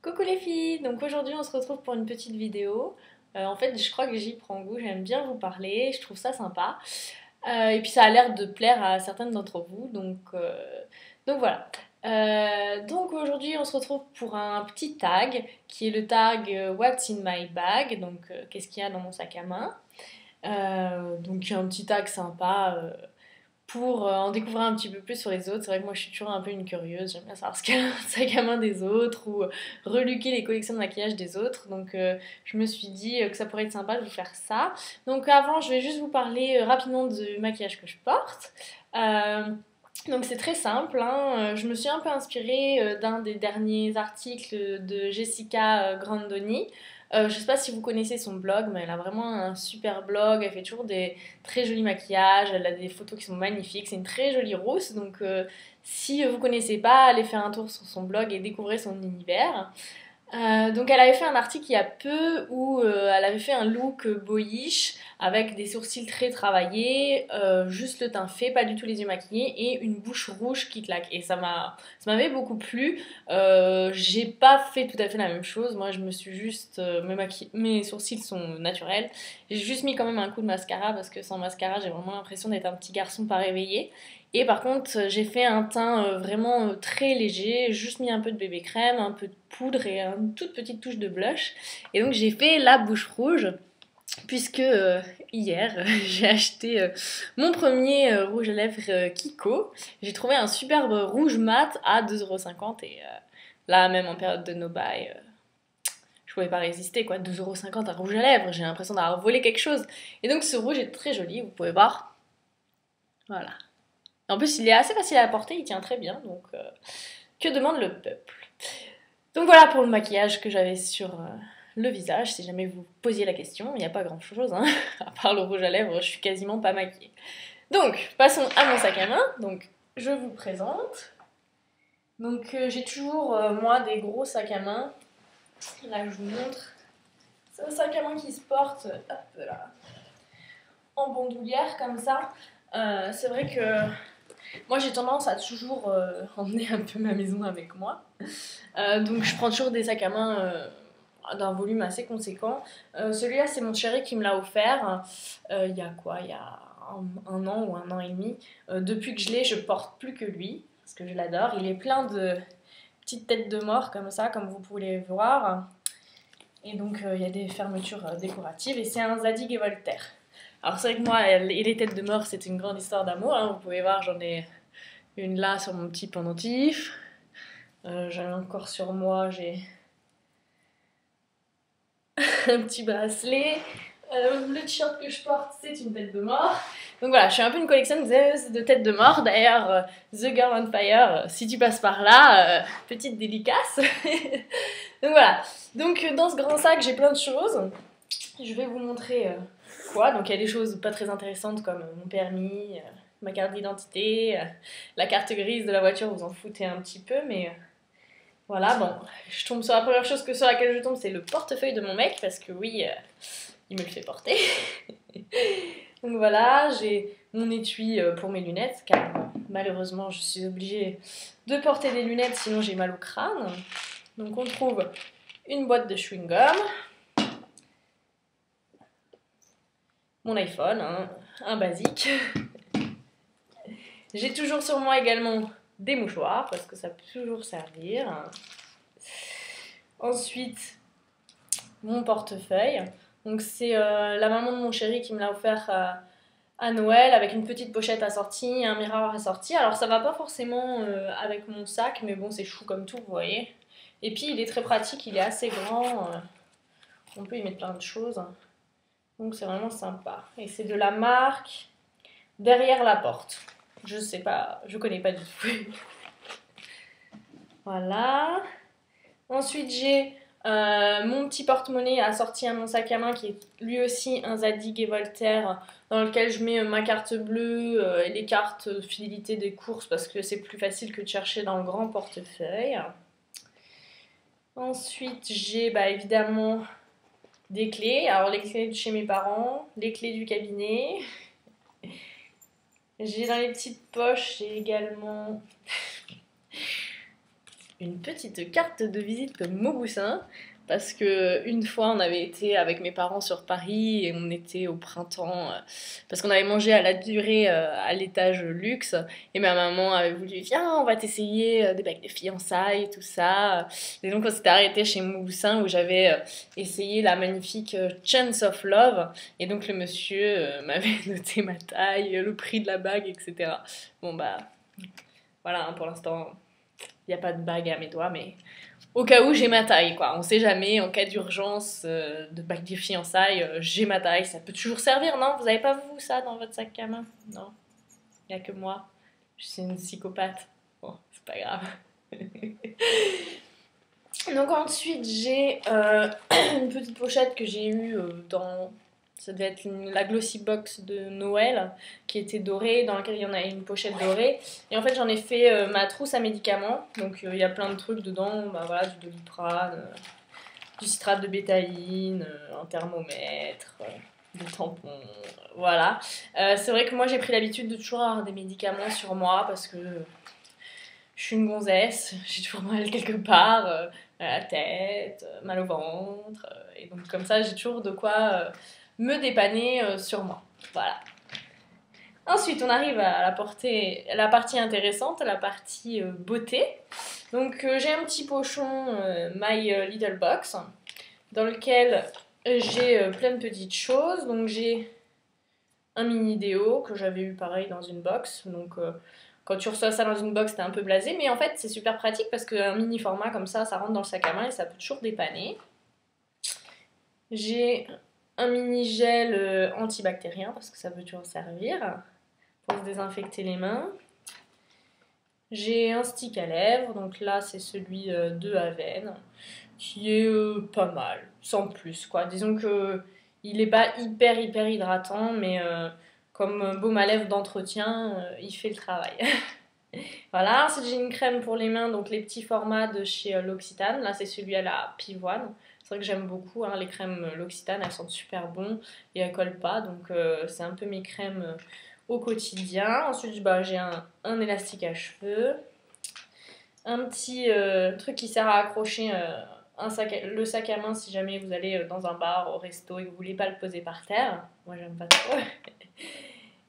Coucou les filles, donc aujourd'hui on se retrouve pour une petite vidéo. En fait je crois que j'y prends goût, j'aime bien vous parler, je trouve ça sympa. Et puis ça a l'air de plaire à certaines d'entre vous, donc voilà. Donc aujourd'hui on se retrouve pour un petit tag qui est le tag What's in my bag, donc qu'est-ce qu'il y a dans mon sac à main. Donc un petit tag sympa pour en découvrir un petit peu plus sur les autres. C'est vrai que moi je suis toujours un peu une curieuse, j'aime bien savoir ce qu'il y a dans le sac à main des autres ou reluquer les collections de maquillage des autres. Donc je me suis dit que ça pourrait être sympa de vous faire ça. Donc avant je vais juste vous parler rapidement du maquillage que je porte. Euh, donc c'est très simple, hein. Je me suis un peu inspirée d'un des derniers articles de Jessica Grandoni. Je sais pas si vous connaissez son blog, mais elle a vraiment un super blog. Elle fait toujours des très jolis maquillages, elle a des photos qui sont magnifiques. C'est une très jolie rousse, donc si vous connaissez pas, allez faire un tour sur son blog et découvrez son univers. Donc elle avait fait un article il y a peu où elle avait fait un look boyish avec des sourcils très travaillés, juste le teint fait, pas du tout les yeux maquillés et une bouche rouge qui claque. Et ça m'avait beaucoup plu. J'ai pas fait tout à fait la même chose. Moi je me suis juste mes sourcils sont naturels. J'ai juste mis quand même un coup de mascara parce que sans mascara j'ai vraiment l'impression d'être un petit garçon pas réveillé. Et par contre, j'ai fait un teint vraiment très léger, juste mis un peu de bébé crème, un peu de poudre et une toute petite touche de blush. Et donc j'ai fait la bouche rouge, puisque hier j'ai acheté mon premier rouge à lèvres Kiko. J'ai trouvé un superbe rouge mat à 2,50€ et là, même en période de no buy, je pouvais pas résister quoi. 2,50€ un rouge à lèvres, j'ai l'impression d'avoir volé quelque chose. Et donc ce rouge est très joli, vous pouvez voir. Voilà. En plus, il est assez facile à porter, il tient très bien, donc que demande le peuple? Donc voilà pour le maquillage que j'avais sur le visage, si jamais vous posiez la question, il n'y a pas grand chose, hein. À part le rouge à lèvres, je suis quasiment pas maquillée. Donc, passons à mon sac à main, donc je vous présente. Donc j'ai toujours, moi, des gros sacs à main, là je vous montre. C'est un sac à main qui se porte, hop là, en bandoulière comme ça. C'est vrai que moi j'ai tendance à toujours emmener un peu ma maison avec moi. Donc je prends toujours des sacs à main d'un volume assez conséquent. Celui-là c'est mon chéri qui me l'a offert il y a quoi? Il y a un an ou un an et demi. Depuis que je l'ai, je porte plus que lui parce que je l'adore. Il est plein de petites têtes de mort comme ça, comme vous pouvez les voir. Et donc il y a des fermetures décoratives et c'est un Zadig et Voltaire. Alors c'est vrai que moi et les têtes de mort c'est une grande histoire d'amour, hein. Vous pouvez voir, j'en ai une là sur mon petit pendentif. J'en ai encore sur moi, j'ai un petit bracelet. Le t-shirt que je porte, c'est une tête de mort. Donc voilà, je suis un peu une collectionneuse de têtes de mort. D'ailleurs, The Girl on Fire, si tu passes par là, petite dédicace. Donc voilà. Donc dans ce grand sac, j'ai plein de choses. Je vais vous montrer quoi. Donc il y a des choses pas très intéressantes comme mon permis, ma carte d'identité, la carte grise de la voiture, vous en foutez un petit peu, mais voilà, bon, je tombe sur la première chose sur laquelle je tombe, c'est le portefeuille de mon mec, parce que oui, il me le fait porter. Donc voilà, j'ai mon étui pour mes lunettes, car malheureusement je suis obligée de porter des lunettes, sinon j'ai mal au crâne. Donc on trouve une boîte de chewing-gum, mon iPhone, hein, un basique. J'ai toujours sur moi également des mouchoirs, parce que ça peut toujours servir. Ensuite, mon portefeuille. Donc c'est la maman de mon chéri qui me l'a offert à Noël avec une petite pochette assortie, un miroir assorti. Alors ça va pas forcément avec mon sac, mais bon c'est chou comme tout, vous voyez. Et puis il est très pratique, il est assez grand, on peut y mettre plein de choses. Donc c'est vraiment sympa. Et c'est de la marque Derrière la porte. Je sais pas, je connais pas du tout. Voilà. Ensuite j'ai mon petit porte-monnaie assorti à mon sac à main qui est lui aussi un Zadig et Voltaire dans lequel je mets ma carte bleue et les cartes fidélité des courses parce que c'est plus facile que de chercher dans le grand portefeuille. Ensuite j'ai évidemment des clés, alors les clés de chez mes parents, les clés du cabinet. J'ai dans les petites poches, j'ai également une petite carte de visite Mauboussin. Parce que une fois on avait été avec mes parents sur Paris et on était au printemps parce qu'on avait mangé à la durée à l'étage luxe et ma maman avait voulu viens on va t'essayer des bagues de fiançailles tout ça et donc on s'était arrêté chez Mauboussin où j'avais essayé la magnifique Chance of Love et donc le monsieur m'avait noté ma taille, le prix de la bague etc. Bon bah voilà hein, pour l'instant il n'y a pas de bague à mes doigts mais au cas où j'ai ma taille, quoi. On sait jamais, en cas d'urgence, de bague de fiançailles, j'ai ma taille. Ça peut toujours servir, non? Vous avez pas, vous, ça, dans votre sac à main? Non. Il n'y a que moi. Je suis une psychopathe. Bon, c'est pas grave. Donc ensuite, j'ai une petite pochette que j'ai eue dans... Ça devait être la Glossy Box de Noël, qui était dorée, dans laquelle il y en a une pochette dorée. Et en fait, j'en ai fait ma trousse à médicaments. Donc, il y a plein de trucs dedans. Bah, voilà, du Doliprane, du citrate de bétaïne, un thermomètre, des tampons. Voilà. C'est vrai que moi, j'ai pris l'habitude de toujours avoir des médicaments sur moi parce que je suis une gonzesse. J'ai toujours mal quelque part, à la tête, mal au ventre. Et donc, comme ça, j'ai toujours de quoi... me dépanner sur moi. Voilà. Ensuite, on arrive à la partie intéressante, la partie beauté. Donc, j'ai un petit pochon My Little Box dans lequel j'ai plein de petites choses. Donc, j'ai un mini déo que j'avais eu pareil dans une box. Donc, quand tu reçois ça dans une box, t'es un peu blasé. Mais en fait, c'est super pratique parce qu'un mini format comme ça rentre dans le sac à main et ça peut toujours dépanner. J'ai un mini gel antibactérien parce que ça peut toujours servir pour se désinfecter les mains. J'ai un stick à lèvres, donc là c'est celui de Aven qui est pas mal, sans plus quoi. Disons que il est pas hyper hydratant, mais comme baume à lèvres d'entretien, il fait le travail. Voilà, ensuite j'ai une crème pour les mains, donc les petits formats de chez L'Occitane. Là c'est celui à la pivoine. C'est vrai que j'aime beaucoup hein, les crèmes L'Occitane, elles sentent super bon et elles collent pas, donc c'est un peu mes crèmes au quotidien. Ensuite bah, j'ai un élastique à cheveux, un petit truc qui sert à accrocher le sac à main si jamais vous allez dans un bar, au resto et que vous voulez pas le poser par terre. Moi j'aime pas trop.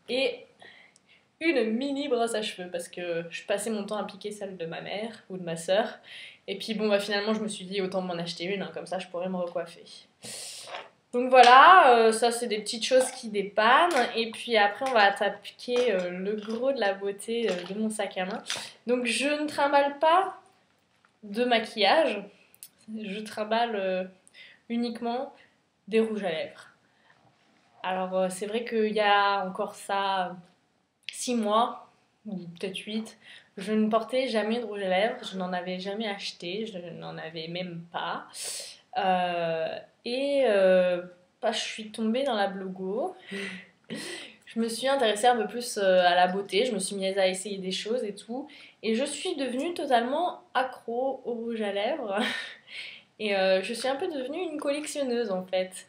Et une mini brosse à cheveux parce que je passais mon temps à piquer celle de ma mère ou de ma soeur. Et puis bon, bah finalement, je me suis dit autant m'en acheter une, hein, comme ça je pourrais me recoiffer. Donc voilà, ça c'est des petites choses qui dépannent. Et puis après, on va attaquer le gros de la beauté de mon sac à main. Donc je ne trimballe pas de maquillage, je trimballe uniquement des rouges à lèvres. Alors c'est vrai qu'il y a encore ça 6 mois, ou peut-être 8, je ne portais jamais de rouge à lèvres, je n'en avais jamais acheté, je n'en avais même pas. Bah, je suis tombée dans la blogo. Je me suis intéressée un peu plus à la beauté, je me suis mise à essayer des choses et tout. Et je suis devenue totalement accro au rouge à lèvres. Et je suis un peu devenue une collectionneuse en fait.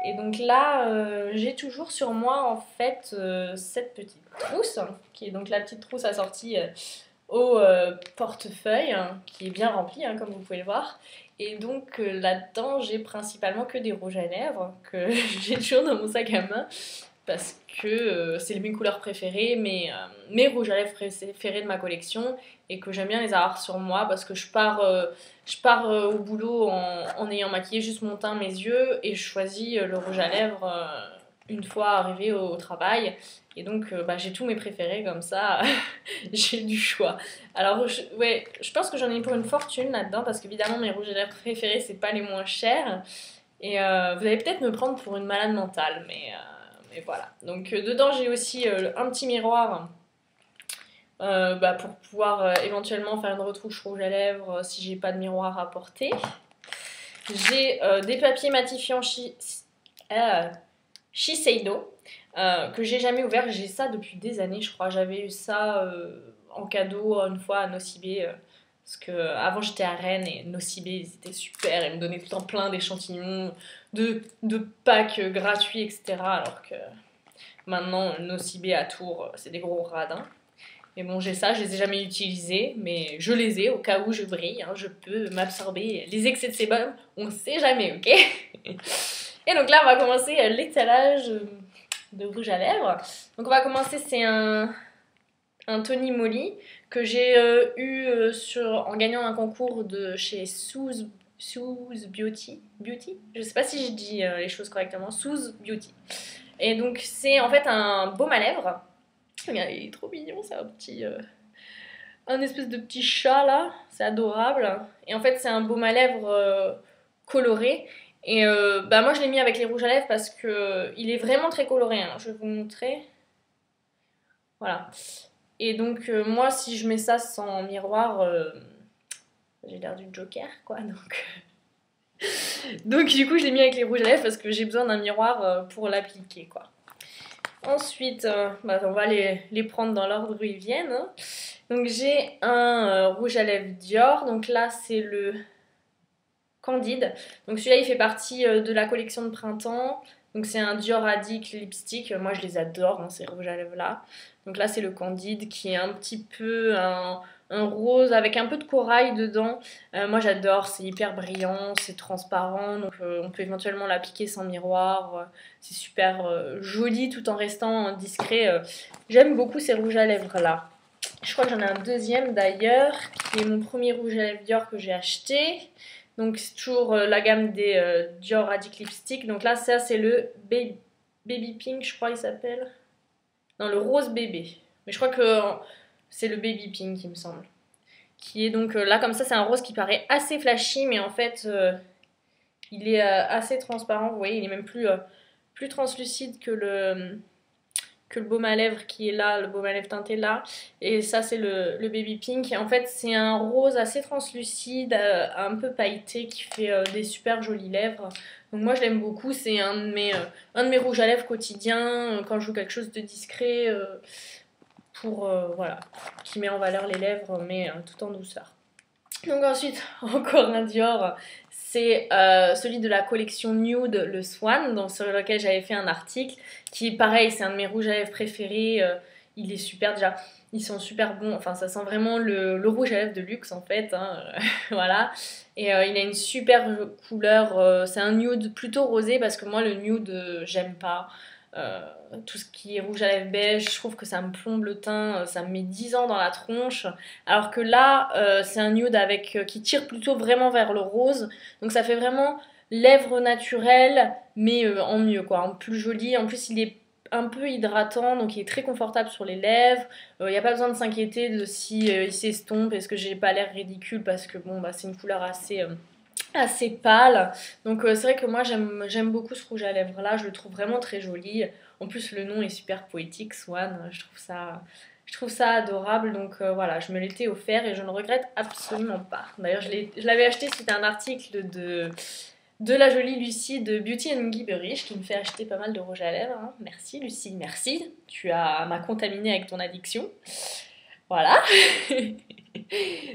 Et donc là, j'ai toujours sur moi en fait cette petite trousse, qui est donc la petite trousse assortie au portefeuille, hein, qui est bien remplie, hein, comme vous pouvez le voir. Et donc là-dedans, j'ai principalement que des rouges à lèvres, que j'ai toujours dans mon sac à main, parce que c'est mes couleurs préférées, mes rouges à lèvres préférés de ma collection, et que j'aime bien les avoir sur moi, parce que je pars au boulot en ayant maquillé juste mon teint, mes yeux, et je choisis le rouge à lèvres une fois arrivée au travail. Et donc, bah, j'ai tous mes préférés comme ça, j'ai du choix. Alors, je pense que j'en ai pour une fortune là-dedans, parce qu'évidemment, mes rouges à lèvres préférés, c'est pas les moins chers. Et vous allez peut-être me prendre pour une malade mentale, mais voilà. Donc, dedans, j'ai aussi un petit miroir bah, pour pouvoir éventuellement faire une retouche rouge à lèvres si j'ai pas de miroir à porter. J'ai des papiers matifiants Shiseido que j'ai jamais ouvert. J'ai ça depuis des années, je crois. J'avais eu ça en cadeau une fois à Nocibé. Parce que avant j'étais à Rennes et Nocibé ils étaient super, ils me donnaient tout le temps plein d'échantillons, de packs gratuits, etc. Alors que maintenant Nocibé à Tours c'est des gros radins. Mais bon, j'ai ça, je les ai jamais utilisés, mais je les ai au cas où je brille, hein, je peux m'absorber les excès de sébum, on sait jamais, ok? Et donc là, on va commencer l'étalage de rouge à lèvres. Donc on va commencer, c'est un Tony Moly que j'ai eu en gagnant un concours de chez Suze Beauty. Je sais pas si je dis les choses correctement. Suze Beauty. Et donc c'est en fait un baume à lèvres. Regarde, il est trop mignon, c'est un espèce de petit chat là, c'est adorable. Et en fait c'est un baume à lèvres coloré. Et bah moi je l'ai mis avec les rouges à lèvres parce que il est vraiment très coloré, hein. Je vais vous montrer. Voilà. Et donc moi si je mets ça sans miroir, j'ai l'air du Joker quoi. Donc du coup je l'ai mis avec les rouges à lèvres parce que j'ai besoin d'un miroir pour l'appliquer quoi. Ensuite, bah, on va les prendre dans l'ordre où ils viennent, hein. Donc j'ai un rouge à lèvres Dior. Donc là c'est le Candide. Donc celui-là il fait partie de la collection de printemps. Donc c'est un Dior Addict lipstick. Moi je les adore, hein, ces rouges à lèvres là. Donc là c'est le Candide qui est un petit peu un rose avec un peu de corail dedans. Moi j'adore, c'est hyper brillant, c'est transparent. Donc on peut éventuellement l'appliquer sans miroir. C'est super joli tout en restant discret. J'aime beaucoup ces rouges à lèvres là. Je crois que j'en ai un deuxième d'ailleurs, qui est mon premier rouge à lèvres Dior que j'ai acheté. Donc c'est toujours la gamme des Dior Addict Lipstick. Donc là ça c'est le Baby Pink je crois il s'appelle. Non, le rose bébé. Mais je crois que c'est le Baby Pink il me semble. Qui est donc là comme ça c'est un rose qui paraît assez flashy mais en fait il est assez transparent. Vous voyez il est même plus translucide que le baume à lèvres qui est là, le baume à lèvres teinté là. Et ça, c'est le Baby Pink. Et en fait, c'est un rose assez translucide, un peu pailleté, qui fait des super jolies lèvres. Donc moi, je l'aime beaucoup. C'est un de mes rouges à lèvres quotidiens, quand je veux quelque chose de discret, voilà, qui met en valeur les lèvres, mais tout en douceur. Donc ensuite, encore un Dior, c'est celui de la collection Nude, le Swan, donc sur lequel j'avais fait un article, qui est pareil, c'est un de mes rouges à lèvres préférés, il est super déjà, ils sont super bons, enfin ça sent vraiment le rouge à lèvres de luxe en fait, hein, voilà, et il a une super couleur, c'est un nude plutôt rosé parce que moi le nude j'aime pas. Euh, tout ce qui est rouge à lèvres beige, je trouve que ça me plombe le teint, ça me met 10 ans dans la tronche. Alors que là, c'est un nude qui tire plutôt vraiment vers le rose. Donc ça fait vraiment lèvres naturelles, mais en mieux, quoi, en plus joli. En plus, il est un peu hydratant, donc il est très confortable sur les lèvres. Il n'y a pas besoin de s'inquiéter de si il s'estompe, est-ce que j'ai pas l'air ridicule, parce que bon, bah, c'est une couleur assez pâle. Donc c'est vrai que moi j'aime beaucoup ce rouge à lèvres là, je le trouve vraiment très joli. En plus le nom est super poétique, Swan, je trouve ça adorable. Donc voilà, je me l'étais offert et je ne regrette absolument pas. D'ailleurs je l'avais acheté suite à un article de la jolie Lucie de Beauty and Gibberish qui me fait acheter pas mal de rouge à lèvres, hein. Merci Lucie, merci, m'as contaminé avec ton addiction. Voilà.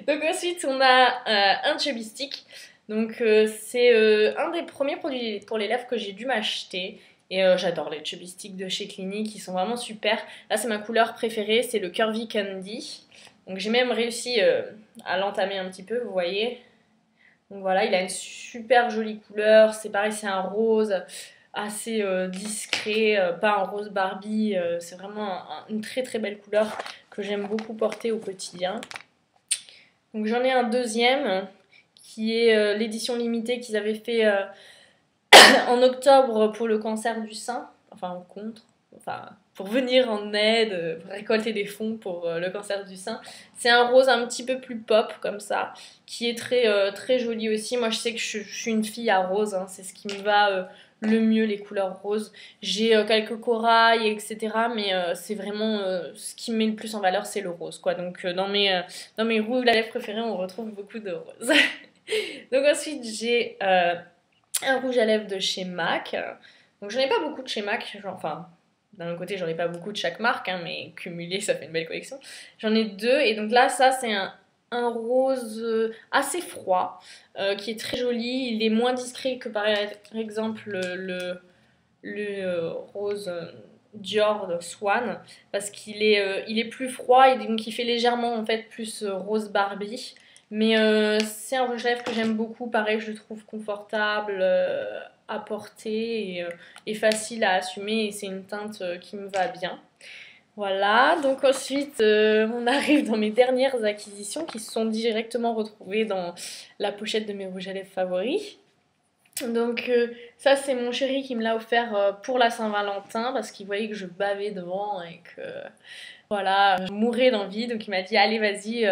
Donc ensuite on a un Chubby Stick. Donc c'est un des premiers produits pour les lèvres que j'ai dû m'acheter. Et j'adore les Chubby Sticks de chez Clinique, ils sont vraiment super. Là c'est ma couleur préférée, c'est le Curvy Candy. Donc j'ai même réussi à l'entamer un petit peu, vous voyez. Donc voilà, il a une super jolie couleur. C'est pareil, c'est un rose assez discret, pas un rose Barbie. C'est vraiment une très très belle couleur que j'aime beaucoup porter au quotidien. Donc j'en ai un deuxième qui est l'édition limitée qu'ils avaient fait en octobre pour le cancer du sein, enfin pour venir en aide, pour récolter des fonds pour le cancer du sein. C'est un rose un petit peu plus pop comme ça, qui est très joli aussi. Moi je sais que je suis une fille à rose, hein, c'est ce qui me va le mieux, les couleurs roses. J'ai quelques corails, etc. Mais c'est vraiment ce qui me met le plus en valeur, c'est le rose, quoi. Donc dans mes rouges à lèvres préférés, on retrouve beaucoup de rose. Donc ensuite j'ai un rouge à lèvres de chez MAC. Donc j'en ai pas beaucoup de chez MAC, enfin d'un côté j'en ai pas beaucoup de chaque marque, hein, mais cumulé ça fait une belle collection. J'en ai deux et donc là ça c'est un rose assez froid qui est très joli. Il est moins discret que par exemple le rose Dior de Swan parce il est plus froid et donc il fait légèrement en fait plus rose Barbie. Mais c'est un rouge à lèvres que j'aime beaucoup, pareil je le trouve confortable à porter et facile à assumer et c'est une teinte qui me va bien. Voilà, donc ensuite on arrive dans mes dernières acquisitions qui se sont directement retrouvées dans la pochette de mes rouges à lèvres favoris. Donc ça c'est mon chéri qui me l'a offert pour la Saint-Valentin parce qu'il voyait que je bavais devant et que voilà, je mourais d'envie. Donc il m'a dit allez vas-y,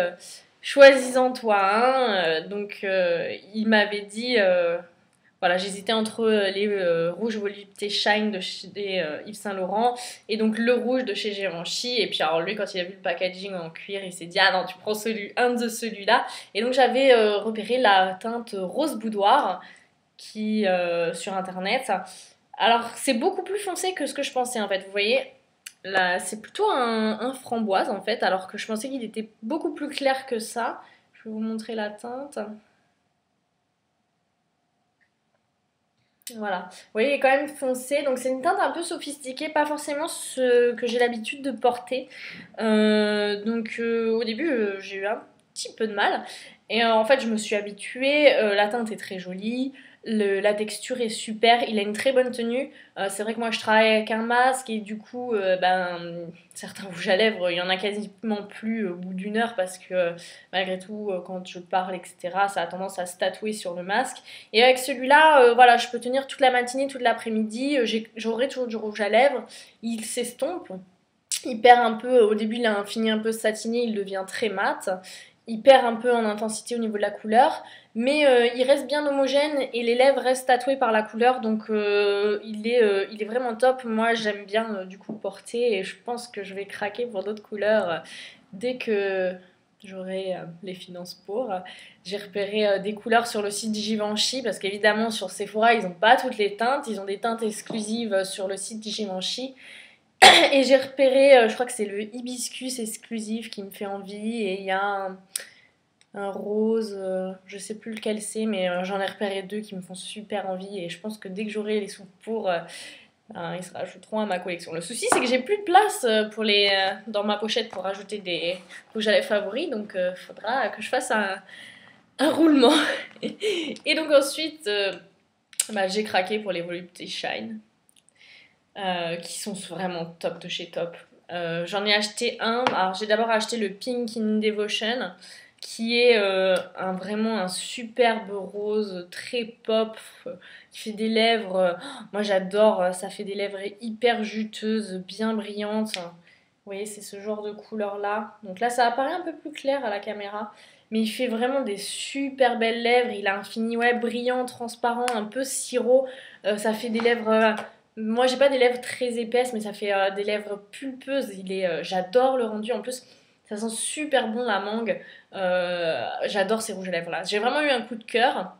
choisis-en toi un. Donc il m'avait dit voilà, j'hésitais entre les rouges volupté Shine de chez Yves Saint Laurent et donc le rouge de chez Givenchy. Et puis alors lui, quand il a vu le packaging en cuir, il s'est dit ah non, tu prends un de celui-là. Et donc j'avais repéré la teinte rose boudoir qui sur internet. Alors c'est beaucoup plus foncé que ce que je pensais en fait. Vous voyez, là c'est plutôt un framboise en fait, alors que je pensais qu'il était beaucoup plus clair que ça. Je vais vous montrer la teinte. Voilà, vous voyez, il est quand même foncé, donc c'est une teinte un peu sophistiquée, pas forcément ce que j'ai l'habitude de porter. Au début, j'ai eu un petit peu de mal, et en fait, je me suis habituée. La teinte est très jolie, la texture est super, il a une très bonne tenue. C'est vrai que moi, je travaille avec un masque, et du coup, certains rouges à lèvres, il y en a quasiment plus au bout d'une heure, parce que malgré tout, quand je parle, etc., ça a tendance à se tatouer sur le masque. Et avec celui-là, voilà, je peux tenir toute la matinée, toute l'après-midi. J'aurai toujours du rouge à lèvres. Il s'estompe. Il perd un peu. Au début, il a un fini un peu satiné. Il devient très mat. Il perd un peu en intensité au niveau de la couleur. Mais il reste bien homogène et les lèvres restent tatouées par la couleur. Donc il est vraiment top. Moi, j'aime bien du coup porter. Et je pense que je vais craquer pour d'autres couleurs dès que j'aurai les finances pour. J'ai repéré des couleurs sur le site Givenchy parce qu'évidemment sur Sephora ils n'ont pas toutes les teintes, ils ont des teintes exclusives sur le site Givenchy. Et j'ai repéré, je crois que c'est le hibiscus exclusif qui me fait envie et il y a un rose, je sais plus lequel c'est mais j'en ai repéré deux qui me font super envie et je pense que dès que j'aurai les sous pour, ils se rajouteront à ma collection. Le souci, c'est que j'ai plus de place dans ma pochette pour rajouter des rouges à lèvres favoris, donc il faudra que je fasse un roulement. Et donc ensuite, j'ai craqué pour les voluptés Shine, qui sont vraiment top de chez top. J'en ai acheté un. Alors j'ai d'abord acheté le Pink in Devotion, qui est vraiment un superbe rose très pop, qui fait des lèvres. Moi j'adore, ça fait des lèvres hyper juteuses, bien brillantes. Vous voyez, c'est ce genre de couleur là. Donc là ça apparaît un peu plus clair à la caméra. Mais il fait vraiment des super belles lèvres. Il a un fini ouais, brillant, transparent, un peu sirop. Ça fait des lèvres. Moi j'ai pas des lèvres très épaisses, mais ça fait des lèvres pulpeuses. J'adore le rendu. En plus, ça sent super bon la mangue. J'adore ces rouges à lèvres là. J'ai vraiment eu un coup de cœur.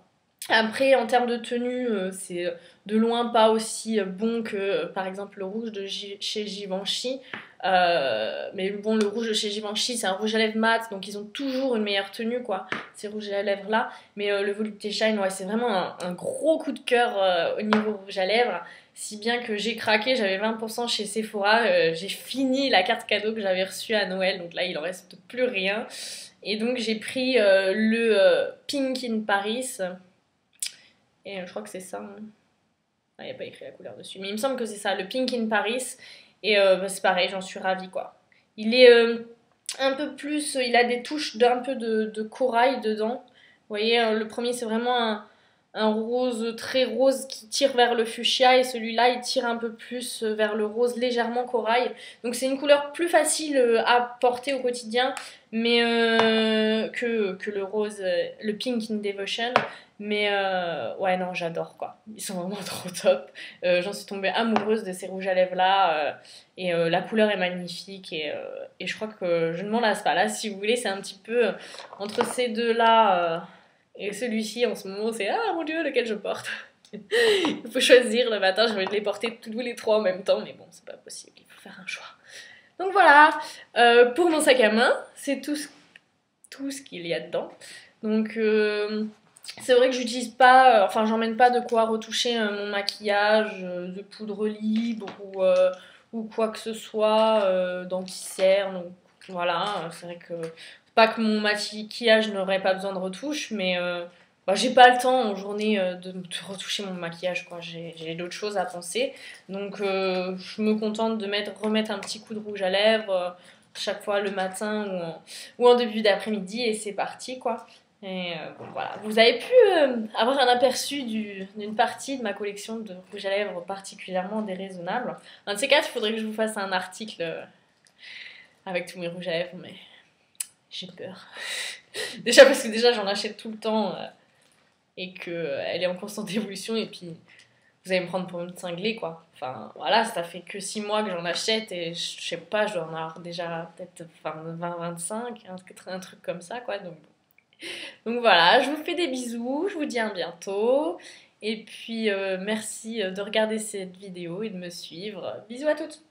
Après, en termes de tenue, c'est de loin pas aussi bon que par exemple le rouge chez Givenchy. Mais bon, le rouge de chez Givenchy, c'est un rouge à lèvres mat, donc ils ont toujours une meilleure tenue, quoi, ces rouges à lèvres là. Mais le Volupté Shine, ouais, c'est vraiment un gros coup de cœur au niveau rouge à lèvres. Si bien que j'ai craqué, j'avais 20% chez Sephora, j'ai fini la carte cadeau que j'avais reçue à Noël, donc là il en reste plus rien. Et donc j'ai pris le Pink in Paris. Et je crois que c'est ça. Hein. Ah, il n'y a pas écrit la couleur dessus. Mais il me semble que c'est ça, le Pink in Paris. Et c'est pareil, j'en suis ravie quoi. Il est un peu plus. Il a des touches d'un peu de corail dedans. Vous voyez, le premier c'est vraiment un rose très rose qui tire vers le fuchsia. Et celui-là il tire un peu plus vers le rose légèrement corail. Donc c'est une couleur plus facile à porter au quotidien mais que le rose, le Pink in Devotion. Mais ouais, non, j'adore quoi. Ils sont vraiment trop top. J'en suis tombée amoureuse de ces rouges à lèvres là. Et la couleur est magnifique. Et je crois que je ne m'en lasse pas. Là, si vous voulez, c'est un petit peu entre ces deux là et celui-ci en ce moment. C'est ah mon dieu, lequel je porte. Il faut choisir le matin. Je vais les porter tous les trois en même temps. Mais bon, c'est pas possible. Il faut faire un choix. Donc voilà. Pour mon sac à main, c'est tout ce qu'il y a dedans. Donc. C'est vrai que j'utilise pas, enfin j'emmène pas de quoi retoucher mon maquillage de poudre libre ou quoi que ce soit d'anti-cerne. Donc voilà, c'est vrai que pas que mon maquillage n'aurait pas besoin de retouche, mais bah, j'ai pas le temps en journée de retoucher mon maquillage, quoi. J'ai d'autres choses à penser. Donc je me contente de remettre un petit coup de rouge à lèvres chaque fois le matin ou en début d'après-midi et c'est parti, quoi. Et bon, voilà, vous avez pu avoir un aperçu d'une partie de ma collection de rouge à lèvres particulièrement déraisonnable. Un de ces quatre, il faudrait que je vous fasse un article avec tous mes rouges à lèvres, mais j'ai peur. Déjà parce que déjà j'en achète tout le temps et qu'elle est en constante évolution et puis vous allez me prendre pour une cinglée, quoi. Enfin voilà, ça fait que 6 mois que j'en achète et je sais pas, je dois en avoir déjà peut-être 20-25, un truc comme ça, quoi. Donc voilà, je vous fais des bisous, je vous dis à bientôt. Et puis merci de regarder cette vidéo et de me suivre. Bisous à toutes!